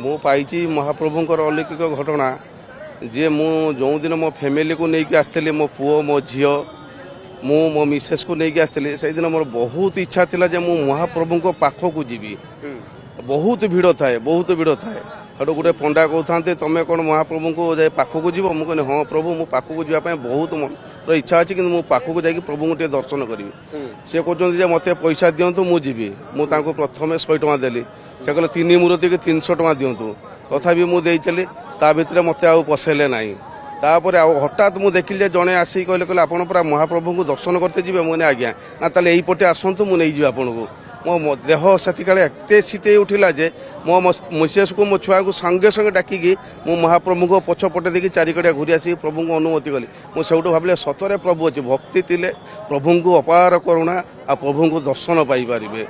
ମୁଁ ପାଇଛି ମହାପ୍ରଭୁଙ୍କର ଅଲୌକିକ ଘଟଣା ଯେ ମୁଁ ଯେଉଁଦିନ ମୋ ଫ୍ୟାମିଲିକୁ ନେଇକି ଆସିଥିଲି ମୋ ପୁଅ ମୋ ଝିଅ ମୁଁ ମୋ ମିସେସ୍କୁ ନେଇକି ଆସିଥିଲି ସେଇଦିନ ମୋର ବହୁତ ଇଚ୍ଛା ଥିଲା ଯେ ମୁଁ ମହାପ୍ରଭୁଙ୍କ ପାଖକୁ ଯିବି। ବହୁତ ଭିଡ଼ ଥାଏ ସେଠୁ ଗୋଟେ ପଣ୍ଡା କହୁଥାନ୍ତି ତମେ କ'ଣ ମହାପ୍ରଭୁଙ୍କୁ ଯାଇ ପାଖକୁ ଯିବ? ମୁଁ କହିଲି ହଁ ପ୍ରଭୁ ମୁଁ ପାଖକୁ ଯିବା ପାଇଁ ବହୁତ ମୋର ଇଚ୍ଛା ଅଛି କିନ୍ତୁ ମୁଁ ପାଖକୁ ଯାଇକି ପ୍ରଭୁଙ୍କୁ ଟିକେ ଦର୍ଶନ କରିବି। ସେ କହୁଛନ୍ତି ଯେ ମୋତେ ପଇସା ଦିଅନ୍ତୁ ମୁଁ ଯିବି। ମୁଁ ତାଙ୍କୁ ପ୍ରଥମେ 100 ଟଙ୍କା ଦେଲି। ସେ କହିଲେ 3 ମୂର୍ତ୍ତିକି 300 ଟଙ୍କା ଦିଅନ୍ତୁ। ତଥାପି ମୁଁ ଦେଇଥିଲି ତା ଭିତରେ ମୋତେ ଆଉ ପଶେଇଲେ ନାହିଁ। ତାପରେ ଆଉ ହଠାତ୍ ମୁଁ ଦେଖିଲି ଯେ ଜଣେ ଆସିକି କହିଲେ ଆପଣ ପୁରା ମହାପ୍ରଭୁଙ୍କୁ ଦର୍ଶନ କରତେ ଯିବେ? ମୁଁ କହିଲି ଆଜ୍ଞା। ନା ତାହେଲେ ଏଇପଟେ ଆସନ୍ତୁ ମୁଁ ନେଇଯିବି ଆପଣଙ୍କୁ। ମୋ ଦେହ ସେତିକାଳେ ଏତେ ଶୀତେଇ ଉଠିଲା ଯେ ମୋ ମିସେସ୍କୁ ମୋ ଛୁଆକୁ ସାଙ୍ଗେ ସାଙ୍ଗେ ଡାକିକି ମୁଁ ମହାପ୍ରଭୁଙ୍କ ପଛପଟେ ଦେଇକି ଚାରିକଡ଼ିଆ ଘୁରି ଆସିକି ପ୍ରଭୁଙ୍କୁ ଅନୁମତି କଲି। ମୁଁ ସେଇଠୁ ଭାବିଲି ସତରେ ପ୍ରଭୁ ଅଛି। ଭକ୍ତି ଥିଲେ ପ୍ରଭୁଙ୍କୁ ଅପାର କରୁଣା ଆଉ ପ୍ରଭୁଙ୍କୁ ଦର୍ଶନ ପାଇପାରିବେ।